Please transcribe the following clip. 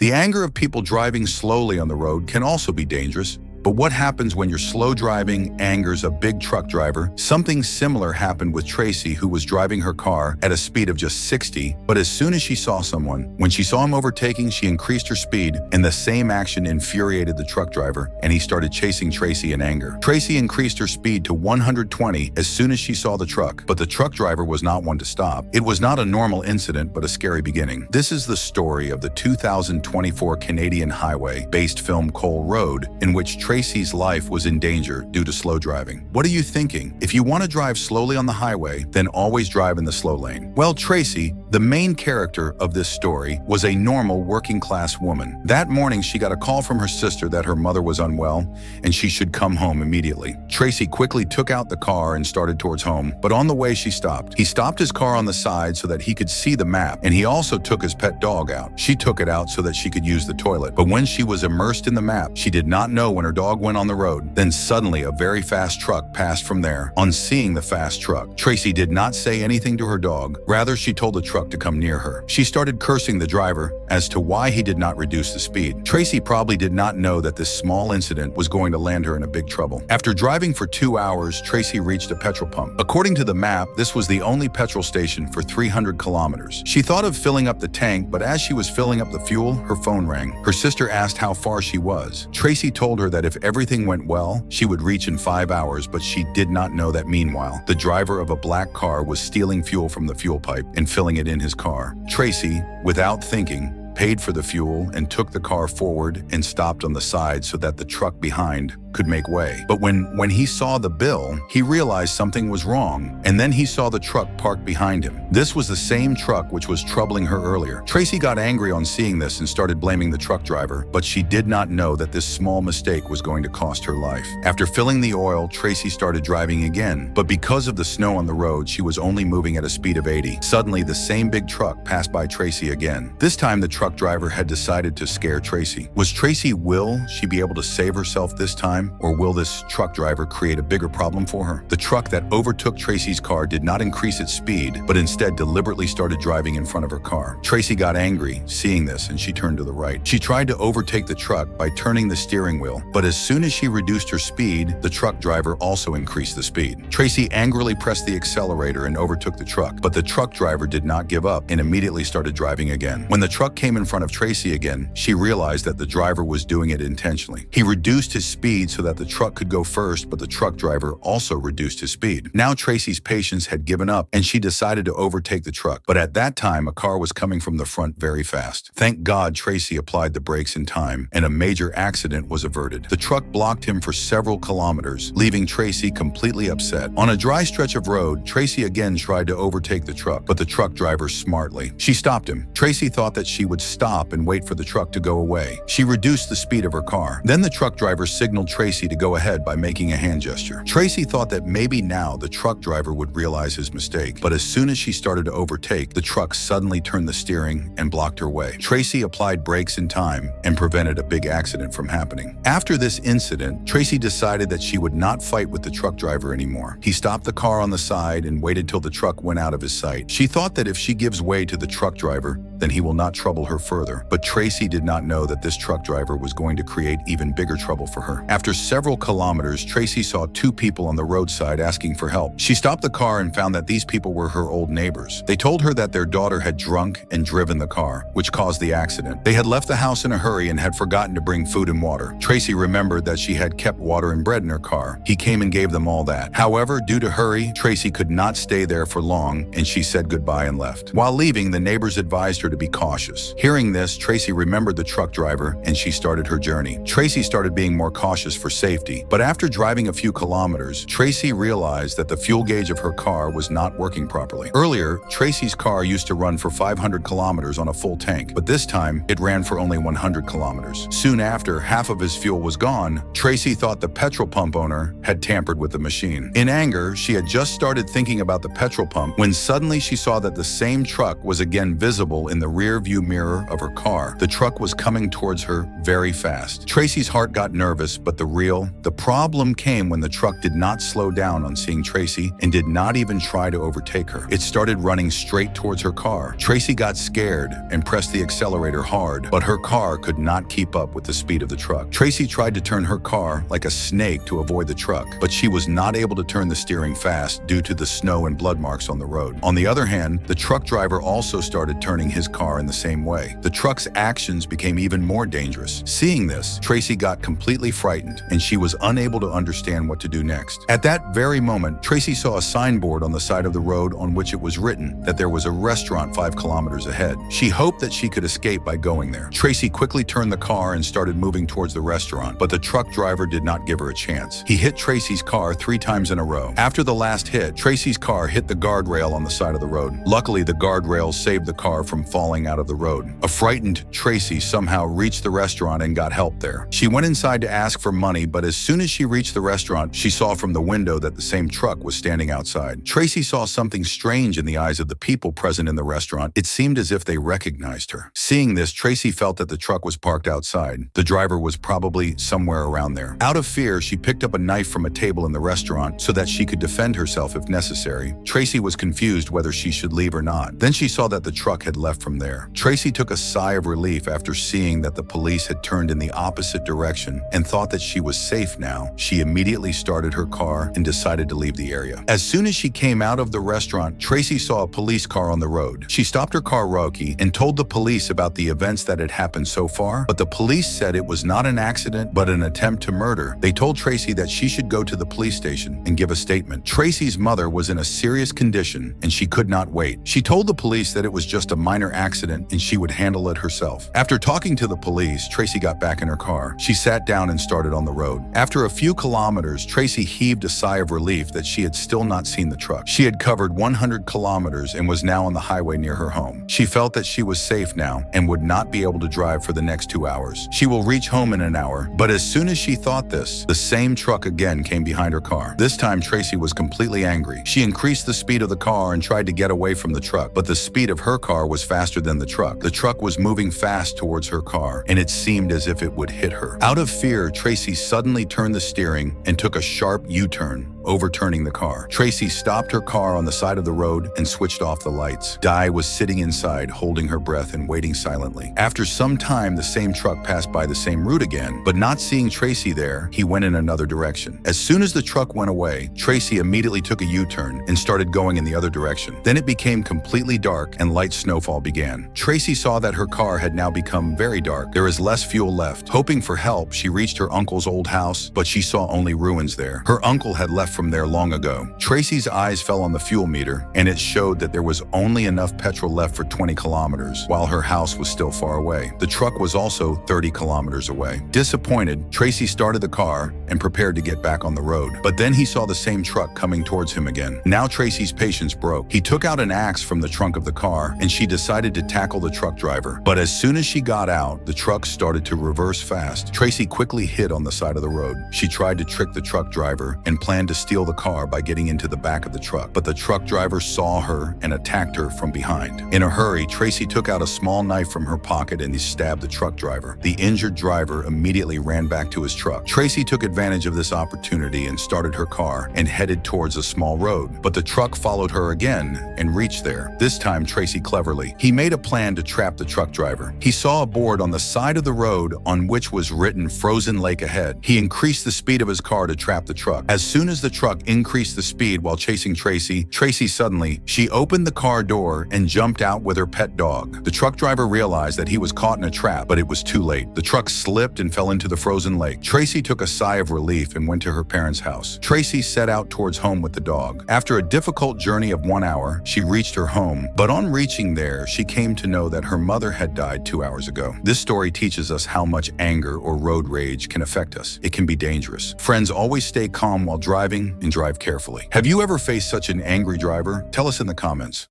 The anger of people driving slowly on the road can also be dangerous. But what happens when your slow driving angers a big truck driver? Something similar happened with Tracy, who was driving her car at a speed of just 60, but as soon as she saw someone, when she saw him overtaking, she increased her speed, and the same action infuriated the truck driver, and he started chasing Tracy in anger. Tracy increased her speed to 120 as soon as she saw the truck, but the truck driver was not one to stop. It was not a normal incident, but a scary beginning. This is the story of the 2024 Canadian highway-based film Cole Road, in which Tracy's life was in danger due to slow driving. What are you thinking? If you want to drive slowly on the highway, then always drive in the slow lane. Well, Tracy, the main character of this story, was a normal working-class woman. That morning, she got a call from her sister that her mother was unwell and she should come home immediately. Tracy quickly took out the car and started towards home, but on the way she stopped. He stopped his car on the side so that he could see the map, and he also took his pet dog out. She took it out so that she could use the toilet, but when she was immersed in the map, she did not know when her dog went on the road. Then suddenly a very fast truck passed from there. On seeing the fast truck, Tracy did not say anything to her dog. Rather, she told the truck to come near her. She started cursing the driver as to why he did not reduce the speed. Tracy probably did not know that this small incident was going to land her in a big trouble. After driving for 2 hours, Tracy reached a petrol pump. According to the map, this was the only petrol station for 300 kilometers. She thought of filling up the tank, but as she was filling up the fuel, her phone rang. Her sister asked how far she was. Tracy told her that if everything went well, she would reach in 5 hours, but she did not know that meanwhile, the driver of a black car was stealing fuel from the fuel pipe and filling it in his car. Tracy, without thinking, paid for the fuel and took the car forward and stopped on the side so that the truck behind could make way. But when he saw the bill, he realized something was wrong, and then he saw the truck parked behind him. This was the same truck which was troubling her earlier. Tracy got angry on seeing this and started blaming the truck driver, but she did not know that this small mistake was going to cost her life. After filling the oil, Tracy started driving again, but because of the snow on the road, she was only moving at a speed of 80. Suddenly, the same big truck passed by Tracy again. This time, the truck driver had decided to scare Tracy. Will she be able to save herself this time? Or will this truck driver create a bigger problem for her? The truck that overtook Tracy's car did not increase its speed, but instead deliberately started driving in front of her car. Tracy got angry seeing this, and she turned to the right. She tried to overtake the truck by turning the steering wheel, but as soon as she reduced her speed, the truck driver also increased the speed. Tracy angrily pressed the accelerator and overtook the truck, but the truck driver did not give up and immediately started driving again. When the truck came in front of Tracy again, she realized that the driver was doing it intentionally. He reduced his speed so that the truck could go first, but the truck driver also reduced his speed. Now Tracy's patience had given up, and she decided to overtake the truck. But at that time, a car was coming from the front very fast. Thank God Tracy applied the brakes in time, and a major accident was averted. The truck blocked him for several kilometers, leaving Tracy completely upset. On a dry stretch of road, Tracy again tried to overtake the truck, but the truck driver smartly. She stopped him. Tracy thought that she would stop and wait for the truck to go away. She reduced the speed of her car. Then the truck driver signaled Tracy to go ahead by making a hand gesture. Tracy thought that maybe now the truck driver would realize his mistake, but as soon as she started to overtake, the truck suddenly turned the steering and blocked her way. Tracy applied brakes in time and prevented a big accident from happening. After this incident, Tracy decided that she would not fight with the truck driver anymore. He stopped the car on the side and waited till the truck went out of his sight. She thought that if she gives way to the truck driver, then he will not trouble her further. But Tracy did not know that this truck driver was going to create even bigger trouble for her. After several kilometers, Tracy saw two people on the roadside asking for help. She stopped the car and found that these people were her old neighbors. They told her that their daughter had drunk and driven the car, which caused the accident. They had left the house in a hurry and had forgotten to bring food and water. Tracy remembered that she had kept water and bread in her car. He came and gave them all that. However, due to hurry, Tracy could not stay there for long, and she said goodbye and left. While leaving, the neighbors advised her to be cautious. Hearing this, Tracy remembered the truck driver, and she started her journey. Tracy started being more cautious for safety, but after driving a few kilometers, Tracy realized that the fuel gauge of her car was not working properly. Earlier, Tracy's car used to run for 500 kilometers on a full tank, but this time, it ran for only 100 kilometers. Soon after, half of his fuel was gone. Tracy thought the petrol pump owner had tampered with the machine. In anger, she had just started thinking about the petrol pump when suddenly she saw that the same truck was again visible in the rear view mirror of her car. The truck was coming towards her very fast. Tracy's heart got nervous, but the real. The problem came when the truck did not slow down on seeing Tracy and did not even try to overtake her. It started running straight towards her car. Tracy got scared and pressed the accelerator hard, but her car could not keep up with the speed of the truck. Tracy tried to turn her car like a snake to avoid the truck, but she was not able to turn the steering fast due to the snow and blood marks on the road. On the other hand, the truck driver also started turning his car in the same way. The truck's actions became even more dangerous. Seeing this, Tracy got completely frightened, and she was unable to understand what to do next. At that very moment, Tracy saw a signboard on the side of the road on which it was written that there was a restaurant 5 kilometers ahead. She hoped that she could escape by going there. Tracy quickly turned the car and started moving towards the restaurant, but the truck driver did not give her a chance. He hit Tracy's car 3 times in a row. After the last hit, Tracy's car hit the guardrail on the side of the road. Luckily, the guardrail saved the car from falling out of the road. A frightened Tracy somehow reached the restaurant and got help there. She went inside to ask for money, but as soon as she reached the restaurant, she saw from the window that the same truck was standing outside. Tracy saw something strange in the eyes of the people present in the restaurant. It seemed as if they recognized her. Seeing this, Tracy felt that the truck was parked outside. The driver was probably somewhere around there. Out of fear, she picked up a knife from a table in the restaurant so that she could defend herself if necessary. Tracy was confused whether she should leave or not. Then she saw that the truck had left from there. Tracy took a sigh of relief after seeing that the police had turned in the opposite direction and thought that she was safe now. She immediately started her car and decided to leave the area. As soon as she came out of the restaurant, Tracy saw a police car on the road. She stopped her car rookie and told the police about the events that had happened so far, but the police said it was not an accident but an attempt to murder. They told Tracy that she should go to the police station and give a statement. Tracy's mother was in a serious condition and she could not wait. She told the police that it was just a minor accident and she would handle it herself. After talking to the police, Tracy got back in her car. She sat down and started on the road. After a few kilometers, Tracy heaved a sigh of relief that she had still not seen the truck. She had covered 100 kilometers and was now on the highway near her home. She felt that she was safe now and would not be able to drive for the next 2 hours. She will reach home in an hour, but as soon as she thought this, the same truck again came behind her car. This time, Tracy was completely angry. She increased the speed of the car and tried to get away from the truck, but the speed of her car was faster than the truck. The truck was moving fast towards her car, and it seemed as if it would hit her. Out of fear, Tracy suddenly turned the steering and took a sharp U-turn, overturning the car. Tracy stopped her car on the side of the road and switched off the lights. Di was sitting inside, holding her breath and waiting silently. After some time, the same truck passed by the same route again, but not seeing Tracy there, he went in another direction. As soon as the truck went away, Tracy immediately took a U-turn and started going in the other direction. Then it became completely dark and light snowfall began. Tracy saw that her car had now become very dark. There is less fuel left. Hoping for help, she reached her uncle's old house, but she saw only ruins there. Her uncle had left from there long ago. Tracy's eyes fell on the fuel meter, and it showed that there was only enough petrol left for 20 kilometers, while her house was still far away. The truck was also 30 kilometers away. Disappointed, Tracy started the car and prepared to get back on the road. But then he saw the same truck coming towards him again. Now Tracy's patience broke. He took out an axe from the trunk of the car, and she decided to tackle the truck driver. But as soon as she got out, the truck started to reverse fast. Tracy quickly hid on the side of the road. She tried to trick the truck driver and planned to steal the car by getting into the back of the truck, but the truck driver saw her and attacked her from behind. In a hurry, Tracy took out a small knife from her pocket and he stabbed the truck driver. The injured driver immediately ran back to his truck. Tracy took advantage of this opportunity and started her car and headed towards a small road, but the truck followed her again and reached there. This time, Tracy cleverly. He made a plan to trap the truck driver. He saw a board on the side of the road on which was written "Frozen Lake Ahead." He increased the speed of his car to trap the truck. As soon as the truck increased the speed while chasing Tracy suddenly, she opened the car door and jumped out with her pet dog. The truck driver realized that he was caught in a trap, but it was too late. The truck slipped and fell into the frozen lake. Tracy took a sigh of relief and went to her parents' house. Tracy set out towards home with the dog. After a difficult journey of 1 hour, she reached her home, but on reaching there, she came to know that her mother had died 2 hours ago. This story teaches us how much anger or road rage can affect us. It can be dangerous. Friends, always stay calm while driving and drive carefully. Have you ever faced such an angry driver? Tell us in the comments.